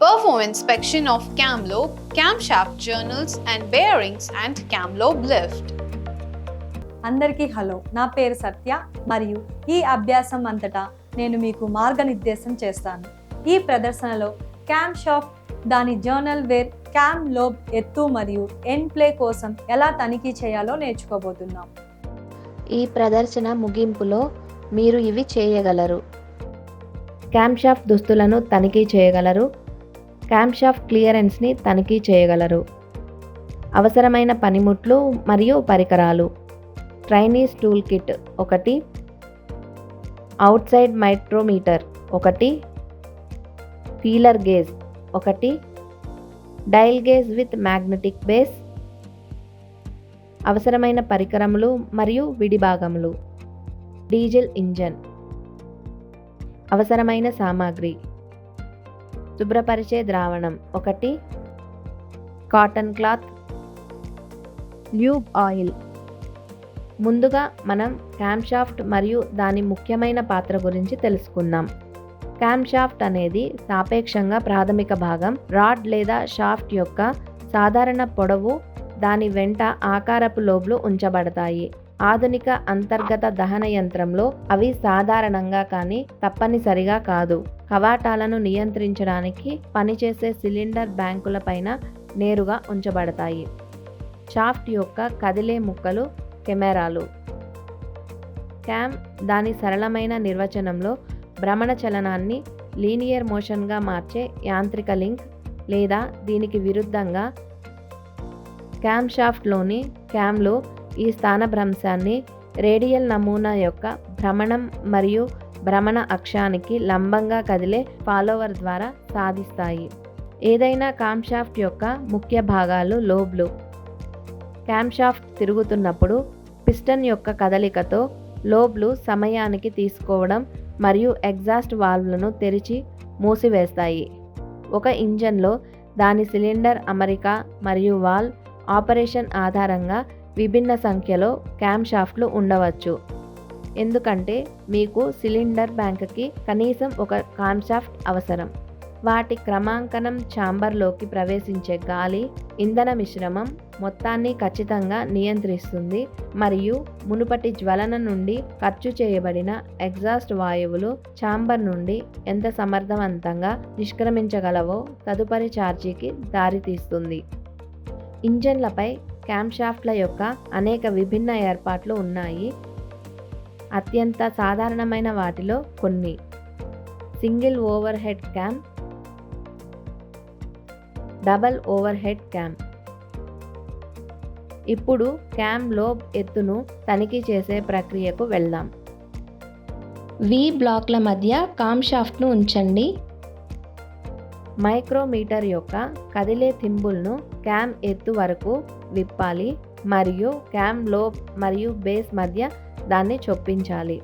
perform inspection of cam lobe, camshaft journals and bearings and cam lobe lift. అందరికీ hello, నా పేరు సత్య మరియు ఈ అభ్యాసం అంతటా నేను మీకు మార్గనిర్దేశం చేస్తాను. ఈ ప్రదర్శనలో క్యామ్ షాఫ్ట్, దాని జర్నల్ వేర్, క్యామ్ లోబ్ ఎత్తు మరియు ఎండ్ ప్లే కోసం ఎలా తనిఖీ చేయాలో నేర్చుకోబోతున్నాం. ఈ ప్రదర్శన ముగింపులో మీరు ఇవి చేయగలరు: క్యామ్షాఫ్ట్ దుస్తులను తనిఖీ చేయగలరు, క్యామ్షాఫ్ట్ క్లియరెన్స్ని తనిఖీ చేయగలరు, అవసరమైన పనిముట్లు మరియు పరికరాలు, trainees tool kit 1, outside micrometer 1, feeler gauge 1, dial gauge with magnetic base, అవసరమైన పరికరములు మరియు విడిభాగములు, డీజిల్ ఇంజన్, అవసరమైన సామాగ్రి, శుభ్రపరిచే ద్రావణం 1, కాటన్ క్లాత్, ల్యూబ్ ఆయిల్. ముందుగా మనం క్యామ్షాఫ్ట్ మరియు దాని ముఖ్యమైన పాత్ర గురించి తెలుసుకుందాం. క్యామ్షాఫ్ట్ అనేది సాపేక్షంగా ప్రాథమిక భాగం. రాడ్ లేదా షాఫ్ట్ యొక్క సాధారణ పొడవు, దాని వెంట ఆకారపు లోబ్లు ఉంచబడతాయి. ఆధునిక అంతర్గత దహన యంత్రంలో అవి సాధారణంగా కానీ తప్పనిసరిగా కాదు. కవాటాలను నియంత్రించడానికి పనిచేసే సిలిండర్ బ్యాంకుల పైన నేరుగా ఉంచబడతాయి. షాఫ్ట్ యొక్క కదిలే ముక్కలు కెమెరాలు. క్యామ్ దాని సరళమైన నిర్వచనంలో భ్రమణ చలనాన్ని లీనియర్ మోషన్గా మార్చే యాంత్రిక లింక్, లేదా దీనికి విరుద్ధంగా క్యామ్షాఫ్ట్లోని క్యామ్లో ఈ స్థానభ్రంశాన్ని రేడియల్ నమూనా యొక్క భ్రమణం మరియు భ్రమణ అక్షానికి లంబంగా కదిలే ఫాలోవర్ ద్వారా సాధిస్తాయి. ఏదైనా క్యామ్షాఫ్ట్ యొక్క ముఖ్య భాగాలు లోబ్లు. క్యామ్షాఫ్ట్ తిరుగుతున్నప్పుడు పిస్టన్ యొక్క కదలికతో లోబ్లు సమయానికి తీసుకోవడం మరియు ఎగ్జాస్ట్ వాల్వ్లను తెరిచి మూసివేస్తాయి. ఒక ఇంజన్లో దాని సిలిండర్ అమరిక మరియు వాల్వ్ ఆపరేషన్ ఆధారంగా విభిన్న సంఖ్యలో క్యామ్షాఫ్ట్లు ఉండవచ్చు, ఎందుకంటే మీకు సిలిండర్ బ్యాంక్కి కనీసం ఒక క్యామ్షాఫ్ట్ అవసరం. వాటి క్రమాంకనం ఛాంబర్లోకి ప్రవేశించే గాలి, ఇంధన మిశ్రమం మొత్తాన్ని ఖచ్చితంగా నియంత్రిస్తుంది మరియు మునుపటి జ్వలన నుండి ఖర్చు చేయబడిన ఎగ్జాస్ట్ వాయువులు ఛాంబర్ నుండి ఎంత సమర్థవంతంగా నిష్క్రమించగలవో తదుపరి ఛార్జీకి దారితీస్తుంది. ఇంజన్లపై క్యామ్షాఫ్ట్ల యొక్క అనేక విభిన్న ఏర్పాట్లు ఉన్నాయి. అత్యంత సాధారణమైన వాటిలో కొన్ని: single over head cam, double over head cam. ఇప్పుడు క్యామ్ లోబ్ ఎత్తును తనిఖీ చేసే ప్రక్రియకు వెళ్దాం. వి బ్లాక్ల మధ్య క్యామ్షాఫ్ట్ను ఉంచండి. మైక్రోమీటర్ యొక్క కదిలే థింబుల్ను క్యామ్ ఎత్తు వరకు విప్పాలి మరియు క్యామ్ లోబ్ మరియు బేస్ మధ్య దాన్ని చొప్పించాలి.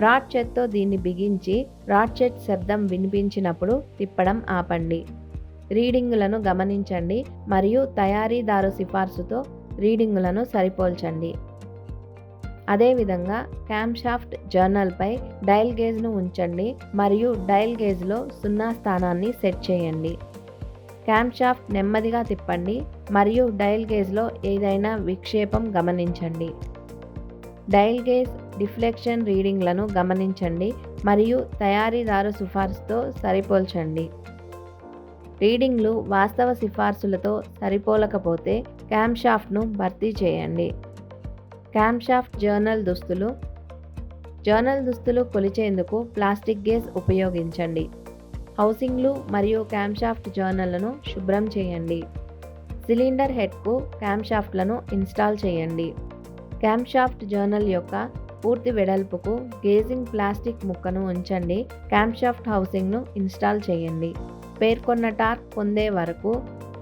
రాడ్ చెట్తో దీన్ని బిగించి రాడ్ చెట్ శబ్దం వినిపించినప్పుడు తిప్పడం ఆపండి. రీడింగులను గమనించండి మరియు తయారీదారు సిఫార్సుతో రీడింగులను సరిపోల్చండి. అదేవిధంగా క్యామ్షాఫ్ట్ జర్నల్పై డయల్ గేజ్ను ఉంచండి మరియు డయల్ గేజ్లో 0 స్థానాన్ని సెట్ చేయండి. క్యామ్షాఫ్ట్ నెమ్మదిగా తిప్పండి మరియు డయల్ గేజ్లో ఏదైనా విక్షేపం గమనించండి. డయల్ గేజ్ డిఫ్లెక్షన్ రీడింగ్లను గమనించండి మరియు తయారీదారు సిఫార్సుతో సరిపోల్చండి. రీడింగ్లు వాస్తవ సిఫార్సులతో సరిపోలకపోతే క్యామ్షాఫ్ట్ను భర్తీ చేయండి. క్యామ్షాఫ్ట్ జర్నల్ దుస్తులు. జర్నల్ దుస్తులు కొలిచేందుకు ప్లాస్టిక్ గేజ్ ఉపయోగించండి. హౌసింగ్లు మరియు క్యామ్షాఫ్ట్ జర్నల్లను శుభ్రం చేయండి. సిలిండర్ హెడ్కు క్యామ్షాఫ్ట్లను ఇన్స్టాల్ చేయండి. క్యామ్షాఫ్ట్ జర్నల్ యొక్క పూర్తి వెడల్పుకు గేజింగ్ ప్లాస్టిక్ ముక్కను ఉంచండి. క్యామ్షాఫ్ట్ హౌసింగ్ను ఇన్స్టాల్ చేయండి. పేర్కొన్న టార్క్ పొందే వరకు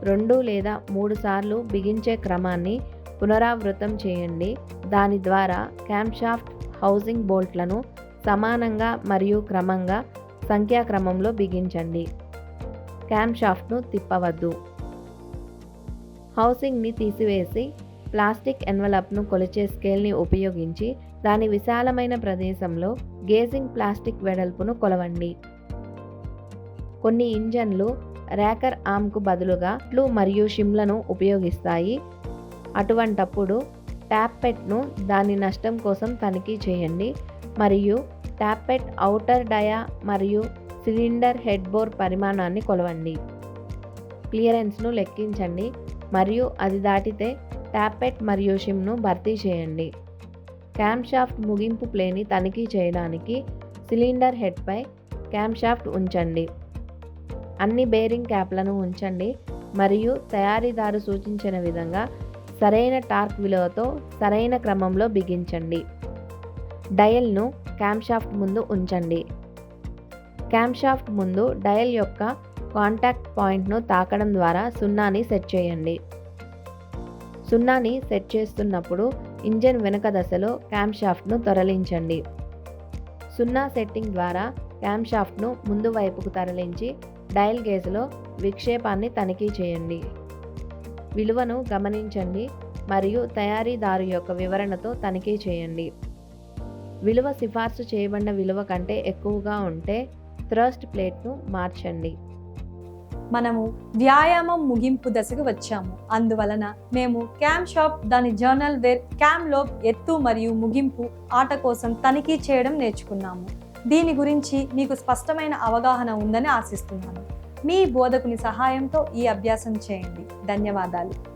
2 లేదా 3 సార్లు బిగించే క్రమాన్ని పునరావృతం చేయండి. దాని ద్వారా క్యామ్షాఫ్ట్ హౌసింగ్ బోల్ట్లను సమానంగా మరియు క్రమంగా సంఖ్యాక్రమంలో బిగించండి. క్యామ్షాఫ్ట్ను తిప్పవద్దు. హౌసింగ్ని తీసివేసి ప్లాస్టిక్ ఎన్వలప్ను కొలిచే స్కేల్ని ఉపయోగించి దాని విశాలమైన ప్రదేశంలో గేజింగ్ ప్లాస్టిక్ వెడల్పును కొలవండి. కొన్ని ఇంజన్లు ర్యాకర్ ఆర్మ్కు బదులుగా ట్లు మరియు షిమ్లను ఉపయోగిస్తాయి. అటువంటప్పుడు ట్యాప్పెట్ను దాని నష్టం కోసం తనిఖీ చేయండి మరియు ట్యాప్పెట్ ఔటర్ డయా మరియు సిలిండర్ హెడ్ బోర్ పరిమాణాన్ని కొలవండి. క్లియరెన్స్ను లెక్కించండి మరియు అది దాటితే ట్యాప్పెట్ మరియు షిమ్ను భర్తీ చేయండి. క్యామ్ షాఫ్ట్ ముగింపు ప్లేని తనిఖీ చేయడానికి సిలిండర్ హెడ్పై క్యామ్ షాఫ్ట్ ఉంచండి. అన్ని బేరింగ్ క్యాప్లను ఉంచండి మరియు తయారీదారు సూచించిన విధంగా సరైన టార్క్ విలువతో సరైన క్రమంలో బిగించండి. డయల్ను క్యామ్ షాఫ్ట్ ముందు ఉంచండి. క్యామ్ షాఫ్ట్ ముందు డయల్ యొక్క కాంటాక్ట్ పాయింట్ను తాకడం ద్వారా సున్నాని సెట్ చేయండి. సున్నాని సెట్ చేస్తున్నప్పుడు ఇంజన్ వెనుక దశలో క్యామ్ షాఫ్ట్ను తరలించండి. సున్నా సెట్టింగ్ ద్వారా క్యామ్ షాఫ్ట్ను ముందు వైపుకు తరలించి డయల్ గేజ్లో విక్షేపాన్ని తనిఖీ చేయండి. విలువను గమనించండి మరియు తయారీదారు యొక్క వివరణతో తనిఖీ చేయండి. విలువ సిఫార్సు చేయబడిన విలువ కంటే ఎక్కువగా ఉంటే థ్రస్ట్ ప్లేట్ను మార్చండి. మనము వ్యాయామం ముగింపు దశకు వచ్చాము. అందువలన మేము క్యామ్ షాఫ్ట్ దాని జర్నల్ వేర్ క్యామ్ లోబ్ ఎత్తు మరియు ముగింపు ఆట కోసం తనిఖీ చేయడం నేర్చుకున్నాము. దీని గురించి మీకు స్పష్టమైన అవగాహన ఉందని ఆశిస్తున్నాను. మీ బోధకుని సహాయంతో ఈ అభ్యాసం చేయండి. ధన్యవాదాలు.